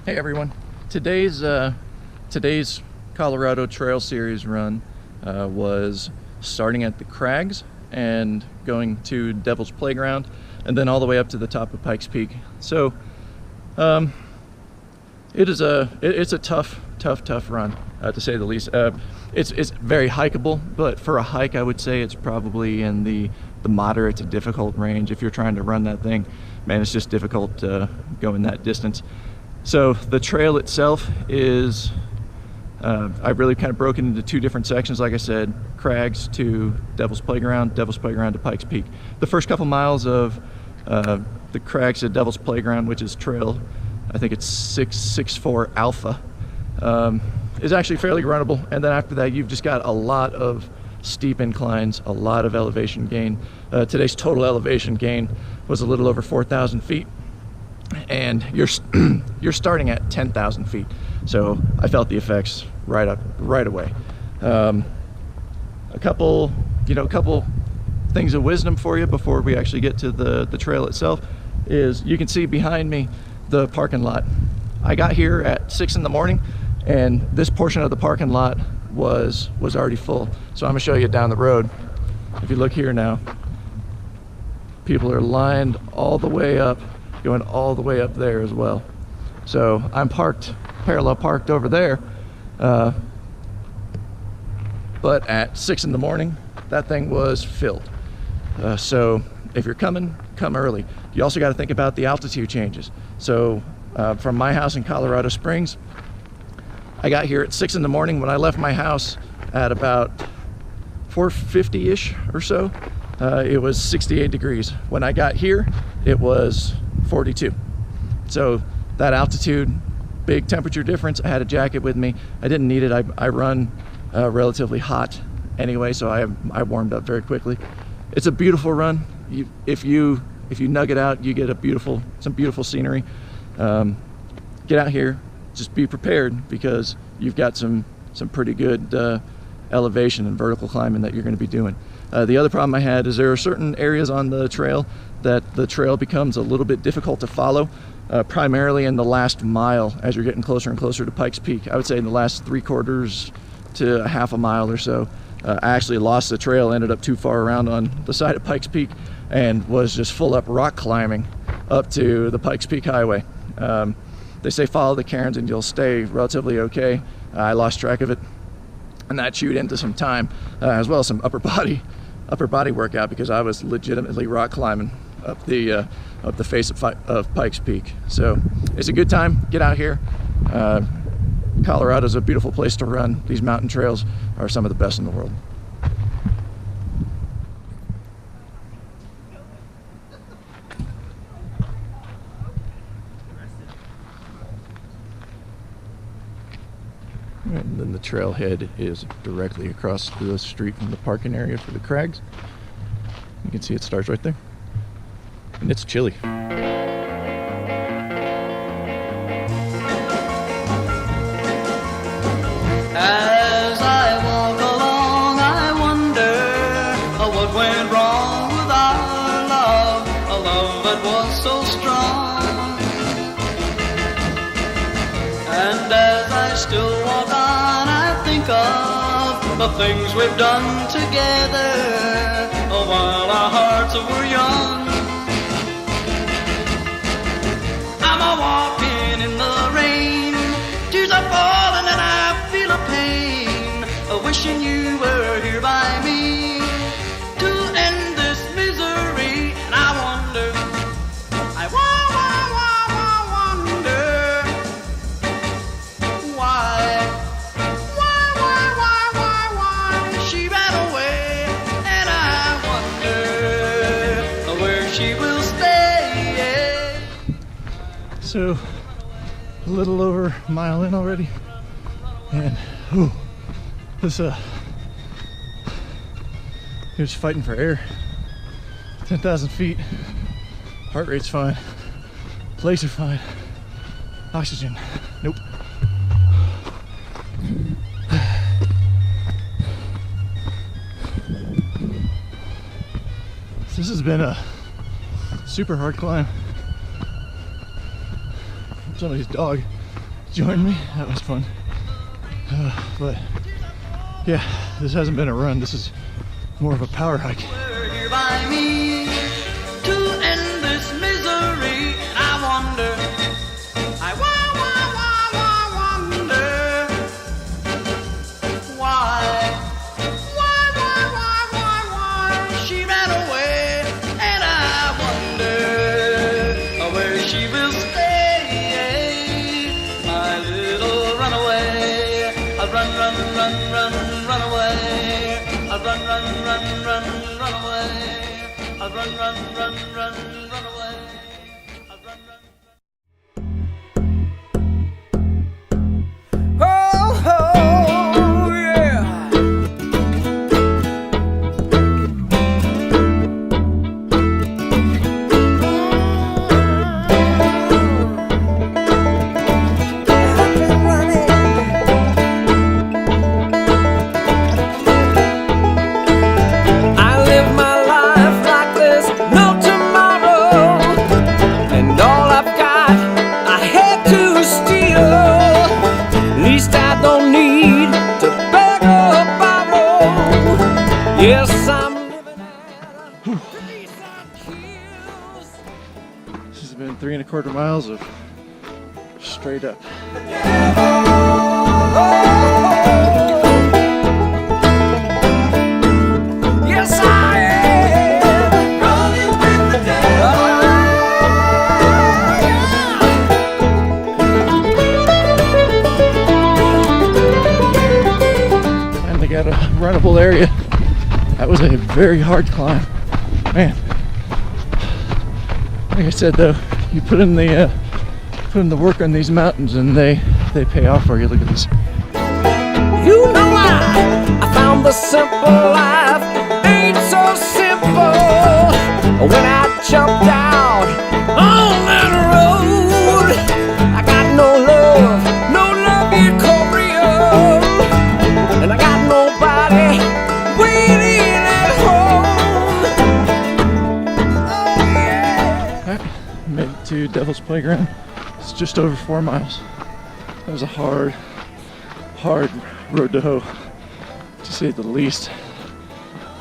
Hey everyone, today's Colorado Trail Series run was starting at the Crags and going to Devil's Playground and then all the way up to the top of Pikes Peak. So it's a tough run, to say the least. It's very hikeable, but for a hike I would say it's probably in the moderate to difficult range. If you're trying to run that thing, man, it's just difficult going that distance. So the trail itself is, I've really kind of broken into two different sections. Like I said, Crags to Devil's Playground to Pikes Peak. The first couple miles of the Crags to Devil's Playground, which is trail, I think it's 664 Alpha, is actually fairly runnable. And then after that, you've just got a lot of steep inclines, a lot of elevation gain. Today's total elevation gain was a little over 4,000 feet. And you're starting at 10,000 feet, so I felt the effects right away. A couple things of wisdom for you before we actually get to the trail itself is you can see behind me the parking lot. I got here at 6 in the morning, and this portion of the parking lot was already full. So I'm gonna show you down the road. If you look here now, people are lined all the way up, going all the way up there as well. So I'm parallel parked over there, but at 6 in the morning, that thing was filled. So if you're coming, come early. You also got to think about the altitude changes. So from my house in Colorado Springs, I got here at 6 in the morning. When I left my house at about 4:50-ish or so, it was 68 degrees. When I got here, it was 42. So that altitude, big temperature difference. I had a jacket with me. I didn't need it. I run relatively hot anyway, so I warmed up very quickly. It's a beautiful run. If you nug it out, you get some beautiful scenery. Get out here, just be prepared, because you've got some pretty good elevation and vertical climbing that you're going to be doing. The other problem I had is there are certain areas on the trail that the trail becomes a little bit difficult to follow, primarily in the last mile as you're getting closer and closer to Pikes Peak. I would say in the last 3/4 to a half a mile or so. I actually lost the trail, ended up too far around on the side of Pikes Peak, and was just full up rock climbing up to the Pikes Peak Highway. They say follow the cairns and you'll stay relatively okay. I lost track of it, and that chewed into some time, as well as some upper body workout, because I was legitimately rock climbing up the face of Pikes Peak. So it's a good time. Get out here. Colorado's a beautiful place to run. These mountain trails are some of the best in the world. And then the trailhead is directly across the street from the parking area for the Crags. You can see it starts right there. And it's chilly. As I walk along, I wonder what went wrong with our love, a love that was so strong. And as I still walk on, I think of the things we've done together while our hearts were young. I'm a walking in the rain, tears are falling and I feel a pain, wishing you were here by me to end this misery. And I wonder, I wonder why she ran away, and I wonder where she will stay. So a little over a mile in already, and this you're just fighting for air. 10,000 feet, heart rate's fine, legs are fine, oxygen, nope. This has been a super hard climb. Somebody's dog join me. That was fun. But yeah, this hasn't been a run. This is more of a power hike. Here by me to end this misery. I wonder, I wonder why she ran away, and I wonder where she will stay, my little runaway. I run away. I run away. I run away. I run. Oh, oh, yeah. I live my life like there's no tomorrow, and all I've got I had to steal. At least I don't need to beg or borrow. Yes, I'm living at a place on kills. This has been 3¼ miles of straight up. Yes, I am running with the devil. Finally got a runnable area. That was a very hard climb, man. Like I said though, you put in the work on these mountains and they pay off for you. Look at this. You know I found the simple life ain't so simple. When I jumped out on that road, I got no love in Korea, and I got nobody waiting at home. Oh, yeah. Made it to Devil's Playground. It's just over 4 miles. That was a hard road to hoe, to say the least.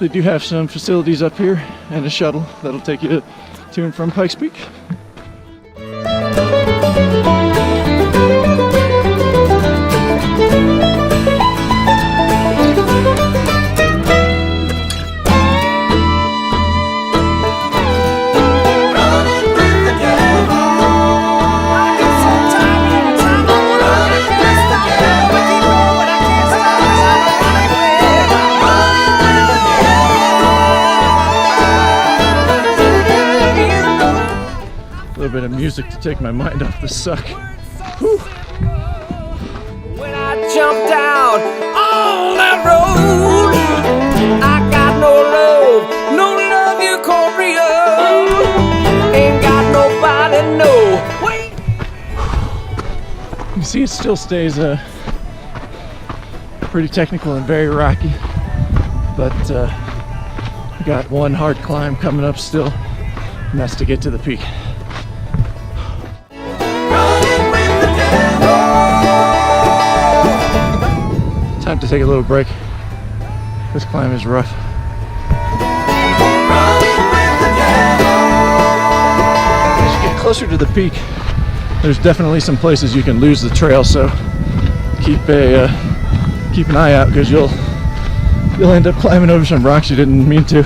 They do have some facilities up here and a shuttle that'll take you to and from Pikes Peak. A little bit of music to take my mind off the suck. Whew. When I jumped out on that road, I got no love you Korea, ain't got nobody, no. Wait. You can see it still stays pretty technical and very rocky, but we got one hard climb coming up still, and that's to get to the peak. Time to take a little break. This climb is rough. As you get closer to the peak, there's definitely some places you can lose the trail, so keep an eye out, because you'll end up climbing over some rocks you didn't mean to.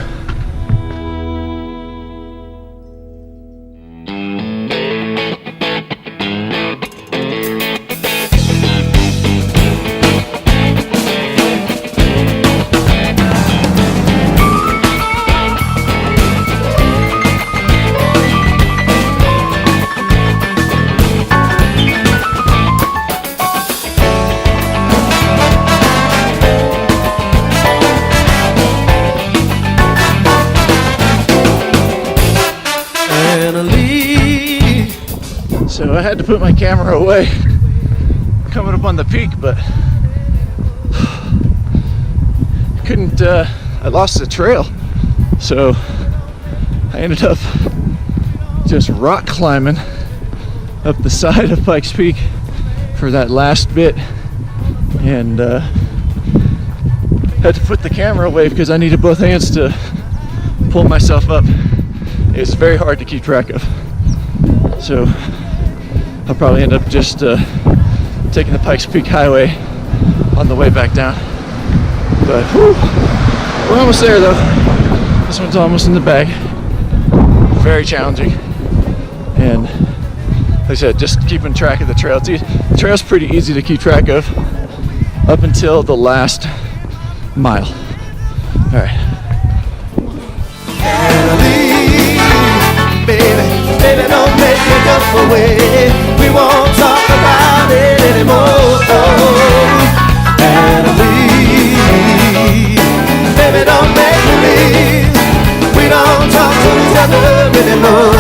So I had to put my camera away coming up on the peak, but couldn't, I lost the trail. So I ended up just rock climbing up the side of Pikes Peak for that last bit, and had to put the camera away because I needed both hands to pull myself up. It's very hard to keep track of, so I'll probably end up just taking the Pikes Peak Highway on the way back down. But whew, we're almost there though. This one's almost in the bag. Very challenging, and like I said, just keeping track of the trail. The trail's pretty easy to keep track of up until the last mile. All right. Baby, don't make me go away. We won't talk about it anymore. And leave. Baby, don't make me leave. We don't talk to each other anymore.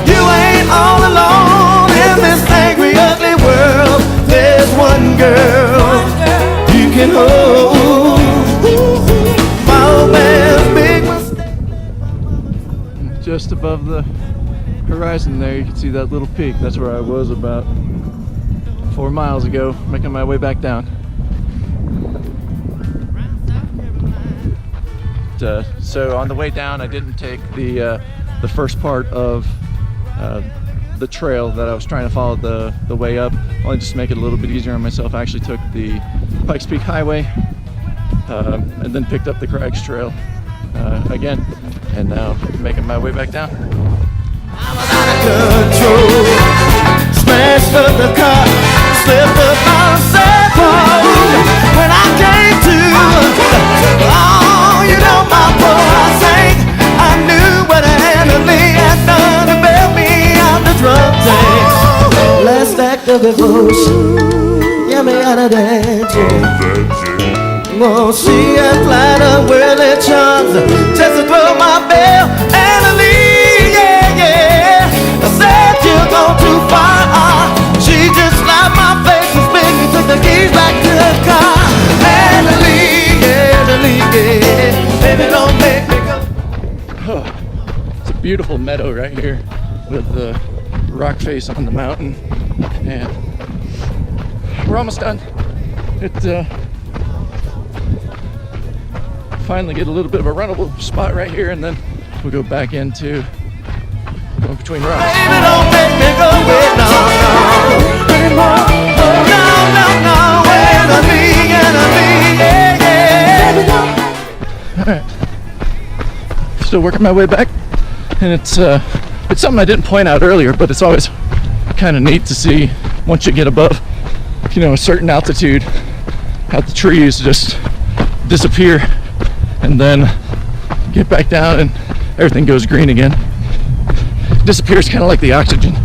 You ain't all alone in this angry, ugly world. There's one girl you can hold. My old man's big mistake. Just above the horizon there, you can see that little peak. That's where I was about 4 miles ago, making my way back down. So on the way down, I didn't take the first part of the trail that I was trying to follow the way up, only just to make it a little bit easier on myself. I actually took the Pikes Peak Highway and then picked up the Crags trail again, and now making my way back down. I'm out of control. Smashed up the car, slipped up on the sidewalk. When I came to, oh, you know my poor I sang. I knew what Annalie had done to bail me out the drum tank. Last act of devotion, get me out of that jail. Won't see a flight of worldly charms just to throw my bell. Annalie, yeah, yeah. I said you're gone too far. She just slapped my face and spit and took the keys back to the car. Annalie, yeah, baby, don't make me go. Oh, it's a beautiful meadow right here with the rock face on the mountain, and we're almost done. Finally get a little bit of a runnable spot right here, and then we'll go back into going between rocks. Baby, don't make me go away, no, anymore. No, Annalie, yeah, yeah. All right, still working my way back, and it's something I didn't point out earlier, but it's always kind of neat to see once you get above, a certain altitude, how the trees just disappear, and then get back down and everything goes green again. Disappears kind of like the oxygen.